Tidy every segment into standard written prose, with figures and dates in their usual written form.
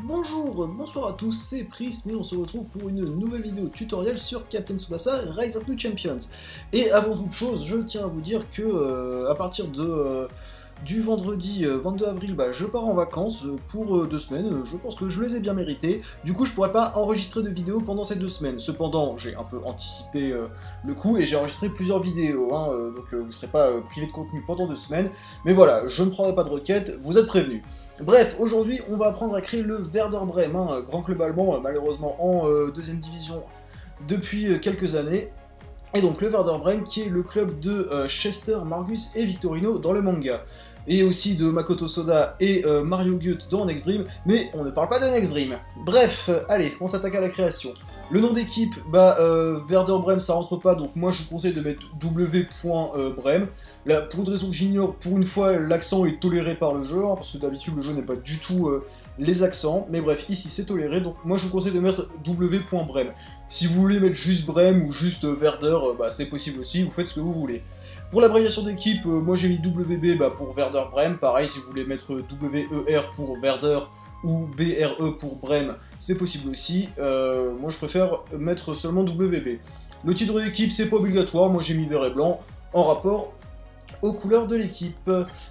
Bonjour, bonsoir à tous, c'est Prism et on se retrouve pour une nouvelle vidéo tutoriel sur Captain Tsubasa Rise of the Champions. Et avant toute chose, je tiens à vous dire que à partir du vendredi 22 avril, je pars en vacances pour 2 semaines, je pense que je les ai bien méritées. Du coup, je pourrais pas enregistrer de vidéos pendant ces 2 semaines. Cependant, j'ai un peu anticipé le coup et j'ai enregistré plusieurs vidéos, donc vous serez pas privé de contenu pendant 2 semaines. Mais voilà, je ne prendrai pas de requêtes, vous êtes prévenus. Bref, aujourd'hui, on va apprendre à créer le Werder Brême, grand club allemand, malheureusement en deuxième division depuis quelques années. Et donc le Werder Brême qui est le club de Chester, Margus et Victorino dans le manga. Et aussi de Makoto Soda et Mario Goeth dans Next Dream, mais on ne parle pas de Next Dream. Bref, allez, on s'attaque à la création. Le nom d'équipe, Werder Brême ça rentre pas, donc moi je vous conseille de mettre w.brême. Là, pour une raison que j'ignore, pour une fois l'accent est toléré par le jeu, parce que d'habitude le jeu n'est pas du tout les accents, mais bref, ici c'est toléré, donc moi je vous conseille de mettre w.brême. Si vous voulez mettre juste Brême ou juste Werder, c'est possible aussi, vous faites ce que vous voulez. Pour l'abréviation d'équipe, moi j'ai mis WB pour Werder Brême, pareil si vous voulez mettre WER pour Werder ou BRE pour Brême, c'est possible aussi, moi je préfère mettre seulement WB. Le titre d'équipe c'est pas obligatoire, moi j'ai mis vert et blanc, en rapport aux couleurs de l'équipe.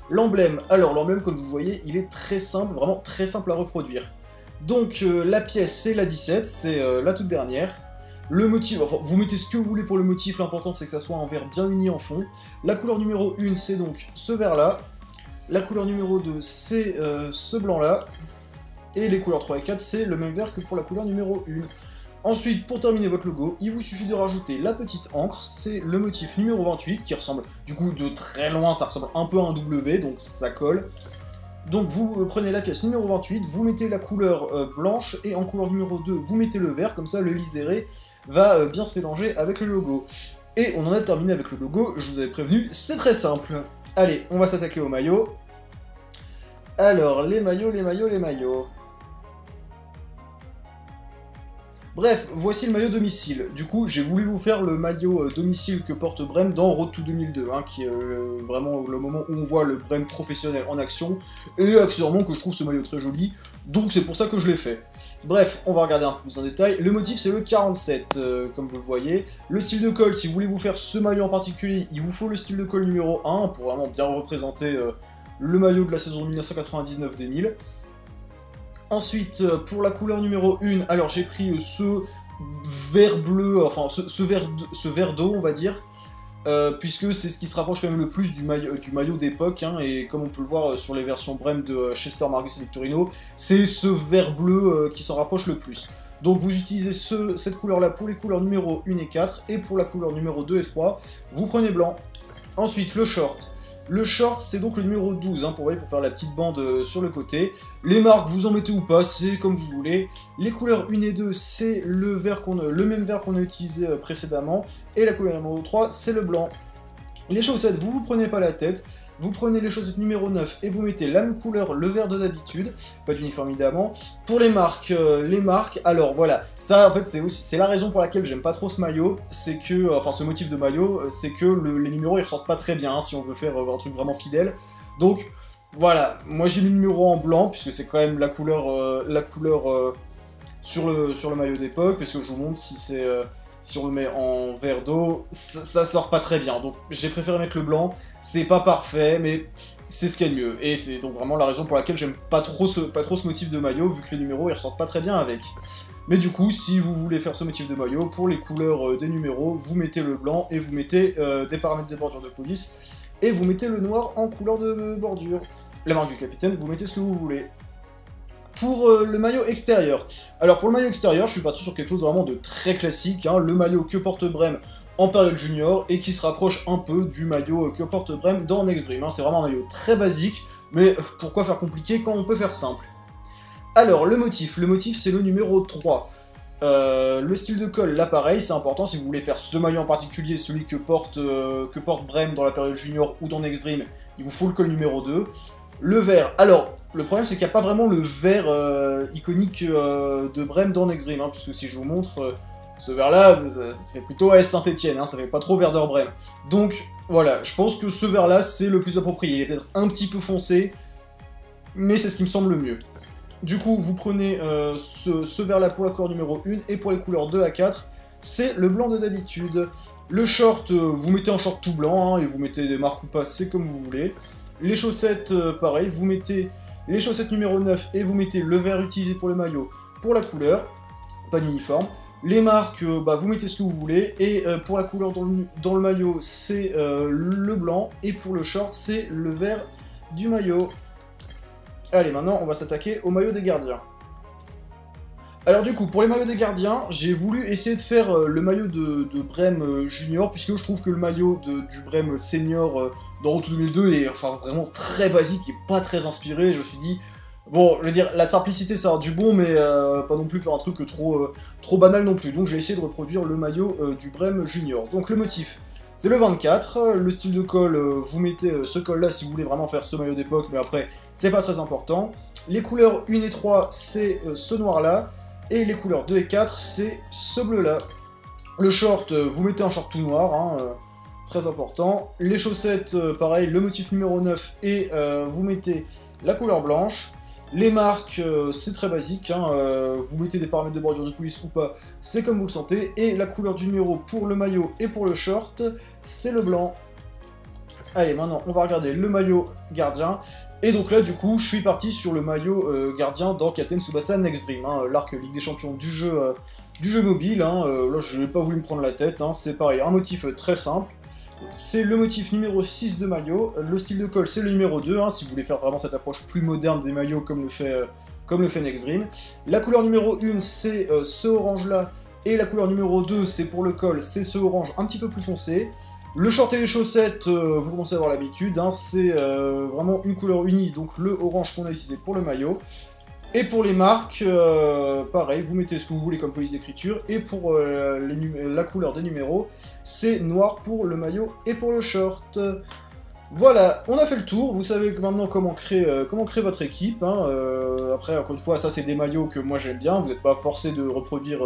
L'emblème, alors l'emblème comme vous voyez, il est très simple, vraiment très simple à reproduire. Donc la pièce c'est la 17, c'est la toute dernière. Le motif, enfin vous mettez ce que vous voulez pour le motif, l'important c'est que ça soit un vert bien uni en fond. La couleur numéro 1 c'est donc ce vert là. La couleur numéro 2 c'est ce blanc là. Et les couleurs 3 et 4 c'est le même vert que pour la couleur numéro 1. Ensuite, pour terminer votre logo, il vous suffit de rajouter la petite encre, c'est le motif numéro 28 qui ressemble, du coup de très loin ça ressemble un peu à un W, donc ça colle. Donc vous prenez la pièce numéro 28, vous mettez la couleur blanche, et en couleur numéro 2, vous mettez le vert, comme ça le liséré va bien se mélanger avec le logo. Et on en a terminé avec le logo, je vous avais prévenu, c'est très simple. Allez, on va s'attaquer aux maillots. Alors, les maillots... Bref, voici le maillot domicile. Du coup, j'ai voulu vous faire le maillot domicile que porte Brême dans Road to 2002, qui est vraiment le moment où on voit le Brême professionnel en action, et accessoirement que je trouve ce maillot très joli, donc c'est pour ça que je l'ai fait. Bref, on va regarder un peu plus en détail. Le motif c'est le 47, comme vous le voyez. Le style de colle, si vous voulez vous faire ce maillot en particulier, il vous faut le style de colle numéro 1, pour vraiment bien représenter le maillot de la saison 1999-2000. Ensuite, pour la couleur numéro 1, alors j'ai pris ce vert bleu, enfin ce vert d'eau on va dire, puisque c'est ce qui se rapproche quand même le plus du maillot d'époque, et comme on peut le voir sur les versions Brême de Chester, Margus et Victorino, c'est ce vert bleu qui s'en rapproche le plus. Donc vous utilisez cette couleur-là pour les couleurs numéro 1 et 4, et pour la couleur numéro 2 et 3, vous prenez blanc. Ensuite, le short. Le short, c'est donc le numéro 12, pour faire la petite bande sur le côté. Les marques, vous en mettez ou pas, c'est comme vous voulez. Les couleurs 1 et 2, c'est le même vert qu'on a utilisé précédemment. Et la couleur numéro 3, c'est le blanc. Les chaussettes, vous vous prenez pas la tête. Vous prenez les chaussettes numéro 9 et vous mettez la même couleur, le vert de d'habitude, pas d'uniforme évidemment. Pour les marques, alors voilà, ça en fait c'est la raison pour laquelle j'aime pas trop ce maillot, c'est que, enfin ce motif de maillot, c'est que les numéros ils ressortent pas très bien, si on veut faire un truc vraiment fidèle. Donc voilà, moi j'ai mis le numéro en blanc, puisque c'est quand même la couleur sur le maillot d'époque, parce que je vous montre si on le met en vert d'eau, ça sort pas très bien, donc j'ai préféré mettre le blanc. C'est pas parfait, mais c'est ce qu'il y a de mieux. Et c'est donc vraiment la raison pour laquelle j'aime pas trop ce motif de maillot, vu que les numéros ils ressortent pas très bien avec. Mais du coup, si vous voulez faire ce motif de maillot, pour les couleurs des numéros, vous mettez le blanc et vous mettez des paramètres de bordure de police, et vous mettez le noir en couleur de bordure. La marque du capitaine, vous mettez ce que vous voulez. Pour le maillot extérieur. Alors pour le maillot extérieur, je suis parti sur quelque chose vraiment de très classique, le maillot que porte Brême en période junior, et qui se rapproche un peu du maillot que porte Brême dans Next Dream. C'est vraiment un maillot très basique, mais pourquoi faire compliqué quand on peut faire simple? Alors, le motif c'est le numéro 3. Le style de colle, là pareil, c'est important, si vous voulez faire ce maillot en particulier, celui que porte Brême dans la période junior ou dans Next Dream, il vous faut le col numéro 2. Le vert, alors, le problème c'est qu'il n'y a pas vraiment le vert iconique de Brême dans Next Dream, puisque si je vous montre... ce vert-là, ça fait plutôt AS Saint-Etienne, ça fait pas trop Werder Brême. Donc, voilà, je pense que ce vert-là, c'est le plus approprié. Il est peut-être un petit peu foncé, mais c'est ce qui me semble le mieux. Du coup, vous prenez ce vert-là pour la couleur numéro 1, et pour les couleurs 2 à 4, c'est le blanc de d'habitude. Le short, vous mettez un short tout blanc, hein, et vous mettez des marques ou pas, c'est comme vous voulez. Les chaussettes, pareil, vous mettez les chaussettes numéro 9, et vous mettez le vert utilisé pour le maillot, pour la couleur, pas d'uniforme. Les marques, vous mettez ce que vous voulez, et pour la couleur dans le maillot, c'est le blanc, et pour le short, c'est le vert du maillot. Allez, maintenant, on va s'attaquer au maillot des gardiens. Alors du coup, pour les maillots des gardiens, j'ai voulu essayer de faire le maillot de Brême Junior, puisque je trouve que le maillot du Brême Senior dans Road to 2002 est vraiment très basique et pas très inspiré. Je me suis dit, bon, je veux dire, la simplicité ça a du bon, mais pas non plus faire un truc trop banal non plus. Donc j'ai essayé de reproduire le maillot du Brême Junior. Donc le motif, c'est le 24, le style de col, vous mettez ce col là si vous voulez vraiment faire ce maillot d'époque, mais après, c'est pas très important. Les couleurs 1 et 3, c'est ce noir là. Et les couleurs 2 et 4, c'est ce bleu-là. Le short, vous mettez un short tout noir, hein, très important. Les chaussettes, pareil, le motif numéro 9, et vous mettez la couleur blanche. Les marques, c'est très basique, hein, vous mettez des paramètres de bordure de police ou pas, c'est comme vous le sentez. Et la couleur du numéro pour le maillot et pour le short, c'est le blanc. Allez, maintenant, on va regarder le maillot gardien. Et donc là, du coup, je suis parti sur le maillot gardien dans Captain Tsubasa Next Dream, hein, l'arc Ligue des Champions du jeu mobile. Hein, là, je n'ai pas voulu me prendre la tête, hein, c'est pareil, un motif très simple. C'est le motif numéro 6 de maillot. Le style de col, c'est le numéro 2, hein, si vous voulez faire vraiment cette approche plus moderne des maillots comme le fait Next Dream. La couleur numéro 1, c'est ce orange-là. Et la couleur numéro 2, c'est pour le col, c'est ce orange un petit peu plus foncé. Le short et les chaussettes, vous commencez à avoir l'habitude, hein, c'est vraiment une couleur unie, donc le orange qu'on a utilisé pour le maillot. Et pour les marques, pareil, vous mettez ce que vous voulez comme police d'écriture, et pour la couleur des numéros, c'est noir pour le maillot et pour le short. Voilà, on a fait le tour, vous savez maintenant comment créer votre équipe. Hein, après, encore une fois, ça c'est des maillots que moi j'aime bien, vous n'êtes pas forcé de reproduire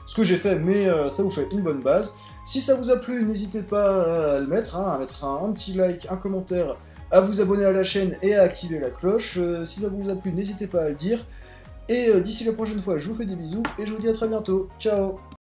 ce que j'ai fait, mais ça vous fait une bonne base. Si ça vous a plu, n'hésitez pas à le mettre, hein, à mettre un petit like, un commentaire, à vous abonner à la chaîne et à activer la cloche. Si ça vous a plu, n'hésitez pas à le dire. Et d'ici la prochaine fois, je vous fais des bisous et je vous dis à très bientôt. Ciao!